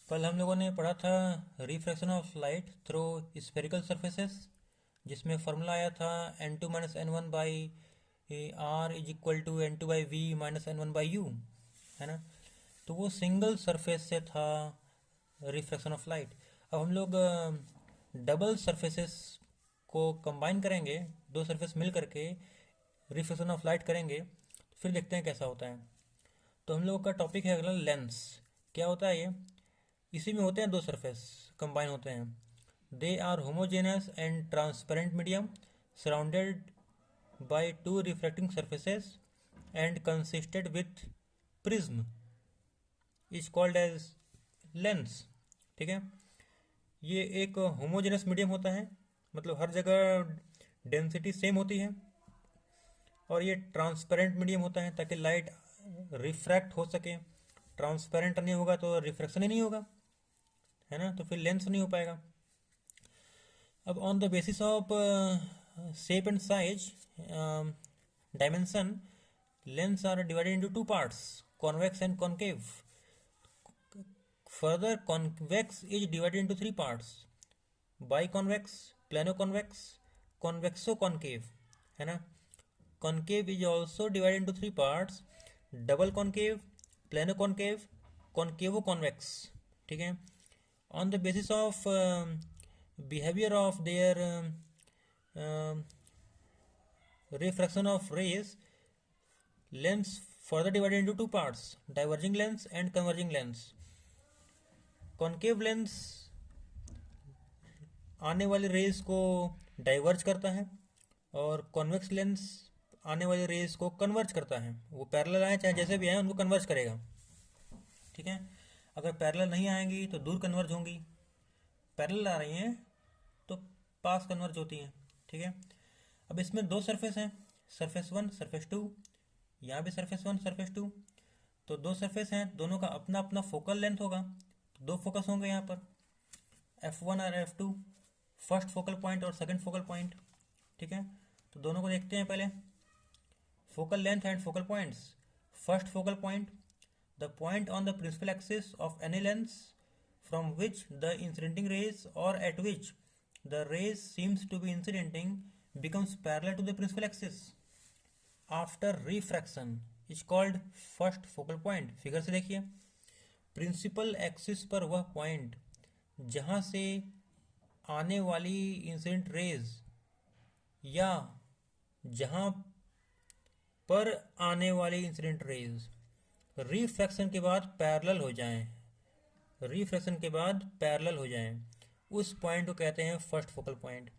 कल हम लोगों ने पढ़ा था refraction of light through spherical surfaces, जिसमें फॉर्मूला आया था n2 minus n one by r is equal to n2 by v minus n one by u, है ना। तो वो सिंगल सरफेस से था रिफ्रैक्शन ऑफ लाइट। अब हम लोग डबल सरफेसेस को कंबाइन करेंगे, दो सरफेस मिल करके रिफ्रैक्शन ऑफ लाइट करेंगे, फिर देखते हैं कैसा होता है। तो हम लोग का टॉपिक है अगला लेंस। क्या होता है ये? इसी में होते हैं दो सरफेस कंबाइन होते हैं। They are homogeneous and transparent medium surrounded by two refracting surfaces and consisted with prism is called as lens. ठीक है। ये एक होमोजेनस मीडियम होता है, मतलब हर जगह डेंसिटी सेम होती है। और ये ट्रांसपेरेंट मीडियम होता है ताकि लाइट रिफ्रैक्ट हो सके। ट्रांसपेरेंट नहीं होगा तो रिफ्रैक्शन ही नहीं होगा, है ना, तो फिर लेंस नहीं हो पाएगा। अब on the basis of shape and size dimension, lens are divided into two parts, convex and concave. Further convex is divided into three parts, biconvex, plano convex, convexo concave, है ना। Concave is also divided into three parts, double concave, plano concave, concavo convex. ठीक है। on the basis of behavior of their um, refraction of rays, lens further divided into two parts, diverging lens and converging lens. Concave lens आने वाली raise को diverge करता है और convex lens आने वाली रेज को कन्वर्ज करता है। वो पैरेलल आए चाहे जैसे भी आए उनको कन्वर्ज करेगा। ठीक है। अगर पैरेलल नहीं आएंगी तो दूर कन्वर्ज होंगी, पैरेलल आ रही हैं तो पास कन्वर्ज होती हैं। ठीक है। अब इसमें दो सरफेस हैं, सरफेस वन सरफेस टू, यहाँ भी सरफेस वन सरफेस टू। तो दो सरफेस हैं, दोनों का अपना अपना फोकल लेंथ होगा, तो दो फोकस होंगे यहाँ पर, F1 और F2, फर्स्ट फोकल पॉइंट और सेकंड फोकल पॉइंट। ठीक है। तो दोनों को देखते हैं पहले, focal length and focal points. First focal point, the point on the principal axis of any lens from which the incidenting rays or at which the rays seems to be incidenting becomes parallel to the principal axis after refraction is called first focal point। Figure से देखिए, principal axis पर वह point जहां से आने वाली incident raise या जहां पर आने वाली इंसिडेंट रेज रिफ्रैक्शन के बाद पैरेलल हो जाएं, रिफ्रैक्शन के बाद पैरेलल हो जाएं, उस पॉइंट को कहते हैं फर्स्ट फोकल पॉइंट।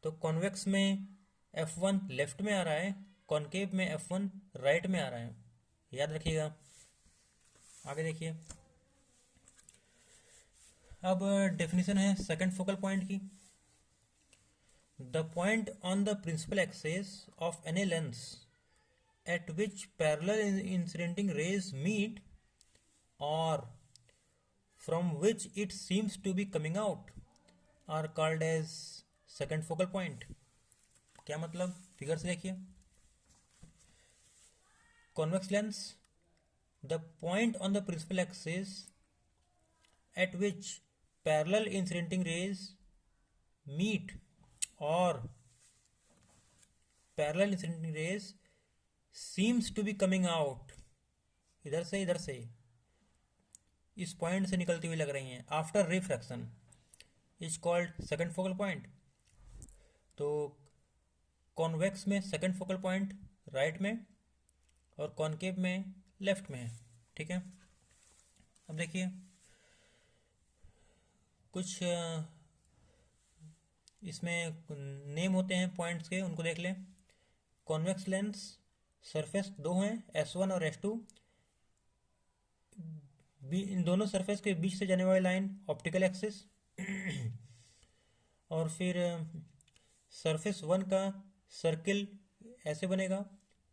तो कॉन्वेक्स में F1 लेफ्ट में आ रहा है, कॉन्केव में F1 राइट में आ रहा है, याद रखिएगा। आगे देखिए। अब डेफिनेशन है सेकंड फोकल पॉइंट की। The point on the principal axis of any lens at which parallel incidenting rays meet or from which it seems to be coming out are called as second focal point। क्या मतलब? Figure से देखिए, convex lens, the point on the principal axis at which parallel incidenting rays meet or parallel incidenting rays seems to be coming out, इधर से इस point से निकलती हुई लग रही हैं, after refraction is called second focal point. तो कॉन्वेक्स में सेकंड फोकल पॉइंट राइट में और कॉन्केव में लेफ्ट में है। ठीक है। अब देखिए कुछ इसमें नेम होते हैं पॉइंट्स के, उनको देख लें। कॉन्वेक्स लेंस सरफेस दो हैं, S1 और S2, इन दोनों सरफेस के बीच से जाने वाली लाइन ऑप्टिकल एक्सिस। और फिर सरफेस वन का सर्किल ऐसे बनेगा,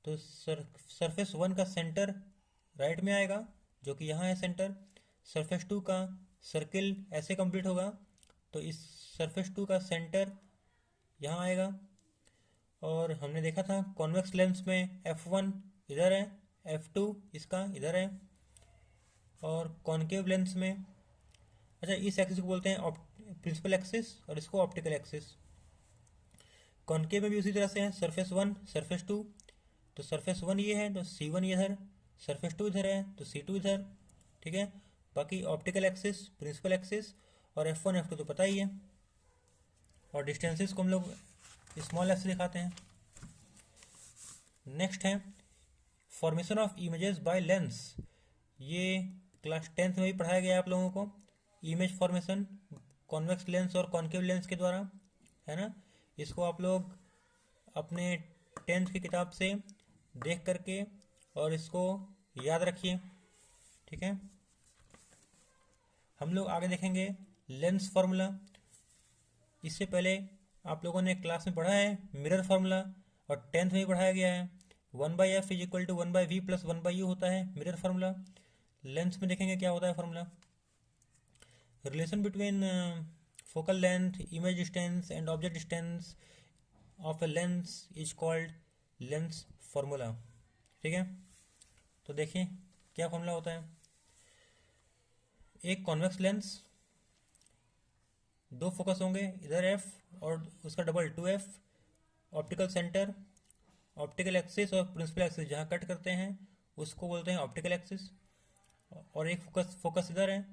तो सरफेस वन का सेंटर राइट में आएगा जो कि यहाँ है सेंटर। सरफेस टू का सर्किल ऐसे कंप्लीट होगा, तो इस सरफेस टू का सेंटर यहाँ आएगा। और हमने देखा था कॉन्वेक्स लेंस में F1 इधर है, F2 इसका इधर है, और कॉन्केव लेंस में अच्छा, इस एक्सिस को बोलते हैं प्रिंसिपल एक्सिस और इसको ऑप्टिकल एक्सिस। कॉनकेव में भी उसी तरह से है, सरफेस वन सरफेस टू, तो सरफेस वन ये है तो C1 इधर, सरफेस टू इधर है तो C2 इधर, ठीक है। बाकी ऑप्टिकल एक्सिस, प्रिंसिपल एक्सिस और F1 F2 तो पता ही है, और डिस्टेंसेस को हम लोग स्मॉल f से दिखाते हैं। नेक्स्ट है formation of images by lens. ये क्लास 10th में भी पढ़ाया गया है आप लोगों को, इमेज फॉर्मेशन कॉन्वेक्स लेंस और कॉनकेव लेंस के द्वारा, है ना। इसको आप लोग अपने 10th की किताब से देख करके और इसको याद रखिए, ठीक है। हम लोग आगे देखेंगे लेंस फार्मूला। इससे पहले आप लोगों ने क्लास में पढ़ा है मिरर फार्मूला, और 10th में भी पढ़ाया गया है 1/f is equal to 1/v plus 1/u होता है मिरर फार्मूला। लेंस में देखेंगे क्या होता है formula, relation between focal length, image distance and object distance of a lens is called lens formula, ठीक है। तो देखिए क्या फार्मूला होता है। एक कॉन्वेक्स लेंस, दो फोकस होंगे, इधर f और उसका double 2f, optical centre, optical axis और प्रिंसिपल एक्सिस जहाँ कट करते हैं उसको बोलते हैं ऑप्टिकल एक्सिस, और एक फोकस इधर है,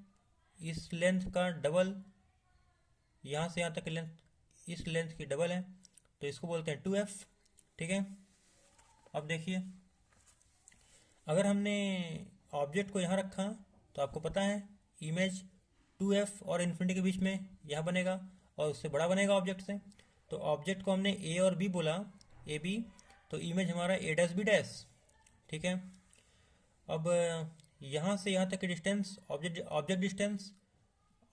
इस लेंथ का डबल, यहाँ से यहाँ तक की लेंथ इस लेंथ की डबल है तो इसको बोलते हैं 2f, ठीक है। अब देखिए अगर हमने ऑब्जेक्ट को यहाँ रखा तो आपको पता है इमेज 2f और इन्फिनिटी के बीच में यहाँ बनेगा और उससे बड़ा बनेगा ऑब्जेक्ट से। तो ऑब्जेक्ट को हमने a और b बोला, ए बी, तो इमेज हमारा a डैश b डैश, ठीक है। अब यहाँ से यहाँ तक की डिस्टेंस, ऑब्जेक्ट डिस्टेंस,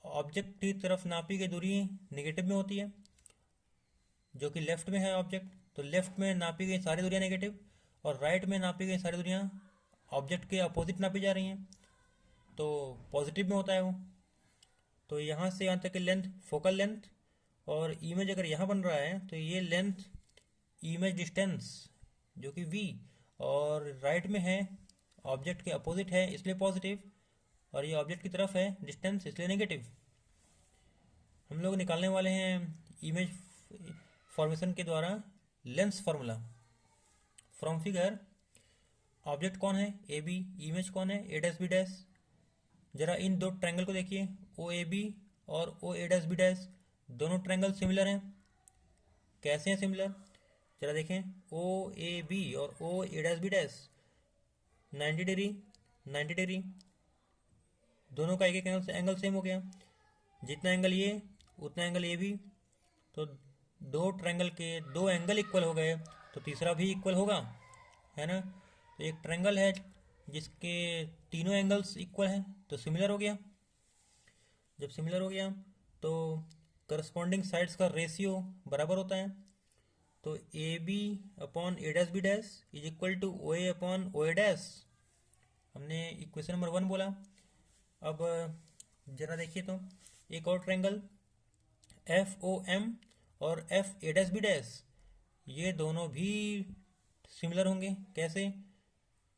ऑब्जेक्ट की तरफ नापी गई दूरी नेगेटिव में होती है, जो कि लेफ्ट में है ऑब्जेक्ट, तो लेफ्ट में नापी गई सारी दूरियाँ नेगेटिव और राइट में नापी गई सारी दूरियाँ ऑब्जेक्ट के अपोजिट नापी जा रही हैं, तो पॉजिटिव में होता है वो। तो यहाँ से यहाँ तक की लेंथ फोकल लेंथ, और इमेज अगर यहाँ बन रहा है तो ये लेंथ इमेज डिस्टेंस जो कि v, और राइट में है ऑब्जेक्ट के अपोजिट है इसलिए पॉजिटिव, और ये ऑब्जेक्ट की तरफ है डिस्टेंस इसलिए नेगेटिव। हम लोग निकालने वाले हैं इमेज फॉर्मेशन के द्वारा lens formula. From figure object कौन है ए बी, इमेज कौन है ए डैश बी डैश। जरा इन दो ट्रायंगल को देखिए, ओ ए बी और O A dash B dash, दोनों ट्रायंगल सिमिलर हैं। कैसे हैं सिमिलर, जरा देखें, ओ ए बी और O A dash B dash 90 degree 90 degree, दोनों का एक एक एंगल सेम हो गया। जितना एंगल ये उतना एंगल ये भी, तो दो ट्रायंगल के दो एंगल इक्वल हो गए तो तीसरा भी इक्वल होगा, है ना। तो एक ट्रायंगल है जिसके तीनों एंगल्स इक्वल हैं तो सिमिलर हो गया। जब सिमिलर हो गया तो करस्पॉन्डिंग साइड्स का रेशियो बराबर होता है, तो A B upon A dash B dash is equal to O A upon O A dash, हमने इक्वेशन नंबर 1 बोला। अब जरा देखिए तो एक और ट्रायंगल एफ ओ एम और F A dash B dash, ये दोनों भी सिमिलर होंगे। कैसे,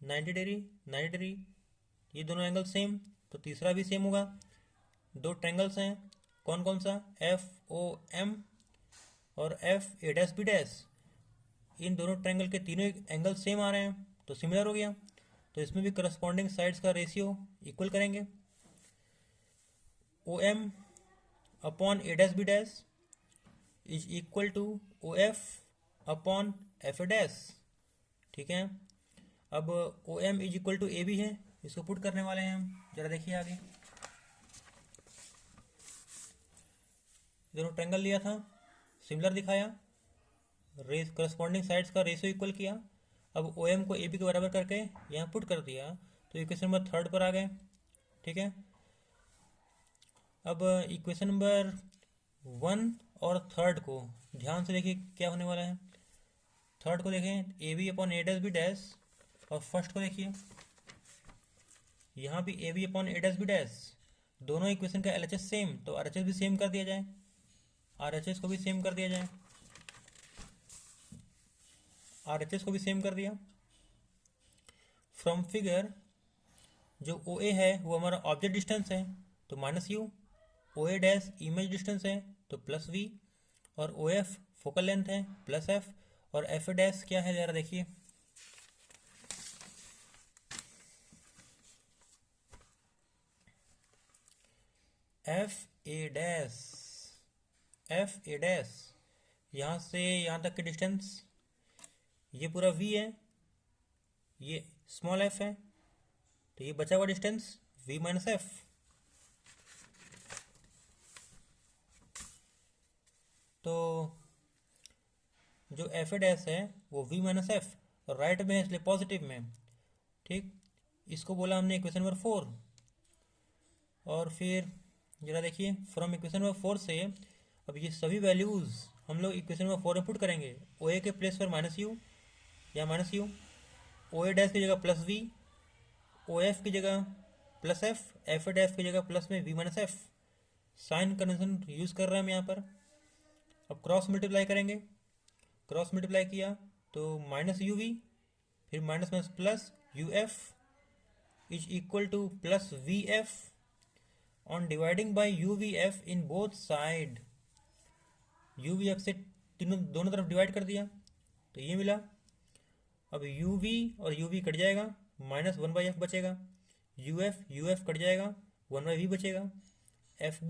90 डिग्री 90 डिग्री, ये दोनों एंगल सेम तो तीसरा भी सेम होगा। दो ट्रायंगल्स हैं, कौन कौन सा, एफ ओ एम और F A dash B dash, इन दोनों ट्रायंगल के तीनों एंगल सेम आ रहे हैं तो सिमिलर हो गया। तो इसमें भी करस्पॉन्डिंग साइड्स का रेशियो इक्वल करेंगे, O M upon A dash B dash is equal to O F upon F A dash, ठीक है। अब O M is equal to A B है, इसको पुट करने वाले हैं हम, जरा देखिए आगे। दोनों ट्रायंगल लिया था, सिमिलर दिखाया, रेस करस्पॉन्डिंग साइड्स का रेशियो इक्वल किया। अब ओ एम को ए बी के बराबर करके यहाँ पुट कर दिया तो इक्वेशन नंबर 3 पर आ गए, ठीक है। अब इक्वेशन नंबर 1 और 3 को ध्यान से देखिए क्या होने वाला है। 3 को देखें, A B upon A dash B dash, और फर्स्ट को देखिए यहाँ भी A B upon A dash B dash, दोनों इक्वेशन का एलएचएस सेम तो आरएचएस भी सेम कर दिया जाए, आरएचएस को भी सेम कर दिया जाए, आरएचएस को भी सेम कर दिया। फ्रॉम फिगर जो ओ ए है वो हमारा ऑब्जेक्ट डिस्टेंस है तो minus u, O A dash image distance है तो प्लस वी, और ओ एफ फोकल लेंथ है प्लस एफ, और एफ ए डैश क्या है ज़रा देखिए, F A dash, F A dash यहाँ से यहाँ तक की डिस्टेंस, ये पूरा वी है, ये स्मॉल एफ है, तो ये बचा हुआ डिस्टेंस वी माइनस एफ। तो जो एफ ए डैश है वो वी माइनस एफ, और राइट में है इसलिए पॉजिटिव में, ठीक। इसको बोला हमने इक्वेशन नंबर 4। और फिर जरा देखिए फ्रॉम इक्वेशन नंबर 4 से अब ये सभी वैल्यूज़ हम लोग इक्वेशन नंबर 4 में पुट करेंगे। ओ ए के प्लेस पर माइनस यू या minus u, O A dash की जगह प्लस वी, ओ एफ की जगह plus f, F A dash की जगह प्लस में v minus f. Sign convention use कर रहे हैं हम यहाँ पर। अब क्रॉस मल्टीप्लाई करेंगे, क्रॉस मल्टीप्लाई किया तो माइनस यू वी, फिर minus minus plus u f is equal to plus v f on dividing by u v F in both side. You v F से तीनों दोनों तरफ डिवाइड कर दिया तो ये मिला। अब यू वी और यू वी कट जाएगा, माइनस 1/f बचेगा, यू एफ कट जाएगा, 1/v बचेगा, एफ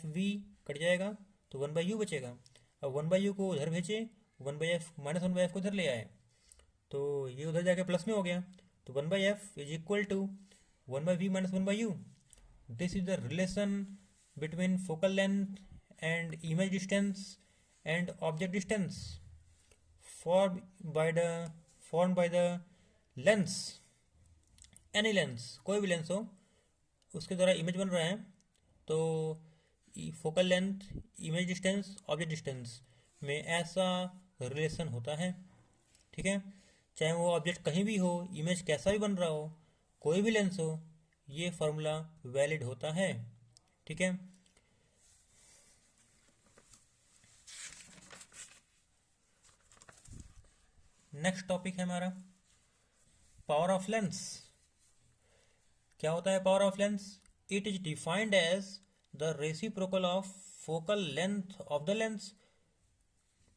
वी कट जाएगा तो 1/u बचेगा। अब 1/u को उधर भेजे, 1/f माइनस 1/f को उधर ले आए तो ये उधर जाके प्लस में हो गया, तो 1/f is equal to 1/v minus 1/u। This is the relation between focal length and image distance and object distance formed by the lens, any lens, कोई भी लेंस हो उसके द्वारा इमेज बन रहा है। तो focal length, image distance, object distance में ऐसा रिलेशन होता है, ठीक है। चाहे वो ऑब्जेक्ट कहीं भी हो, इमेज कैसा भी बन रहा हो, कोई भी लेंस हो, ये फॉर्मूला वैलिड होता है, ठीक है। नेक्स्ट टॉपिक है हमारा पावर ऑफ लेंस। क्या होता है power of lens? It is defined as the reciprocal of focal length of the lens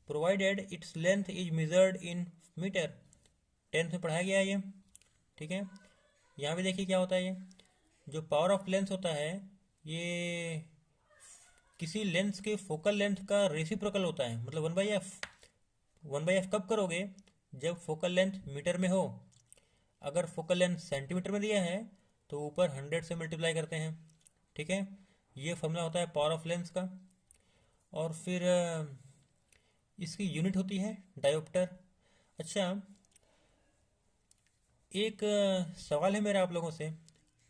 provided its length is measured in metre. 10th में पढ़ाया गया है ये, ठीक है। यहाँ भी देखिए क्या होता है, ये जो पावर ऑफ लेंस होता है ये किसी लेंस के फोकल लेंथ का रेसिप्रोकल होता है, मतलब 1/f। 1/f कब करोगे? जब फोकल लेंथ मीटर में हो। अगर फोकल लेंथ सेंटीमीटर में दिया है तो ऊपर 100 से मल्टीप्लाई करते हैं, ठीक है। ये फॉर्मूला होता है पावर ऑफ लेंस का। और फिर इसकी यूनिट होती है डायोप्टर। अच्छा, एक सवाल है मेरा आप लोगों से,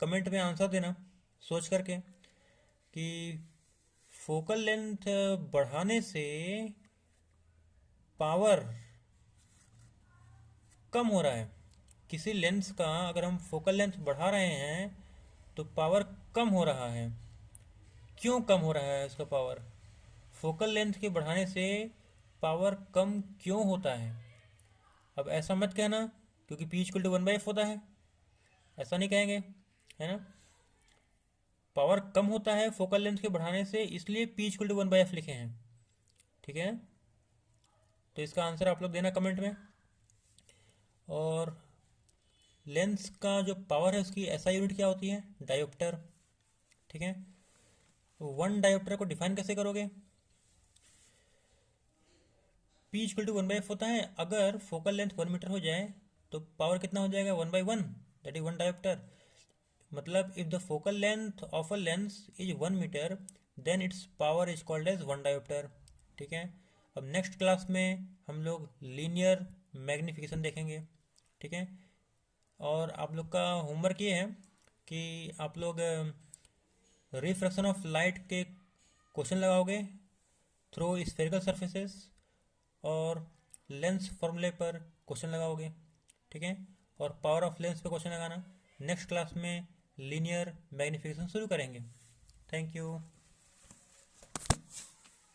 कमेंट में आंसर देना सोच करके कि फोकल लेंथ बढ़ाने से पावर कम हो रहा है। किसी लेंस का अगर हम फोकल लेंथ बढ़ा रहे हैं तो पावर कम हो रहा है। क्यों कम हो रहा है उसका पावर? फोकल लेंथ के बढ़ाने से पावर कम क्यों होता है? अब ऐसा मत कहना क्योंकि P इक्वल टू 1/f होता है, ऐसा नहीं कहेंगे, है ना। पावर कम होता है फोकल लेंथ के बढ़ाने से, इसलिए P इक्वल टू 1/f लिखे हैं, ठीक है। तो इसका आंसर आप लोग देना कमेंट में। और लेंस का जो पावर है उसकी SI यूनिट क्या होती है? डायोप्टर, ठीक है। तो 1 डायोप्टर को डिफाइन कैसे करोगे? P इक्वल टू 1/f होता है। अगर फोकल लेंथ 1 मीटर हो जाए तो पावर कितना हो जाएगा? 1/1, दैट इज 1 डायोप्टर। मतलब if the focal length of a lens is 1 metre then its power is called as 1 dioptre, ठीक है। अब नेक्स्ट क्लास में हम लोग लीनियर मैग्निफिकेशन देखेंगे, ठीक है। और आप लोग का होमवर्क ये है कि आप लोग रिफ्रैक्शन ऑफ लाइट के क्वेश्चन लगाओगे थ्रू स्फेरिकल सरफेसेस और लेंस फॉर्मूले पर क्वेश्चन लगाओगे, ठीक है। और पावर ऑफ लेंस पे क्वेश्चन लगाना। नेक्स्ट क्लास में लीनियर मैग्निफिकेशन शुरू करेंगे। Thank you.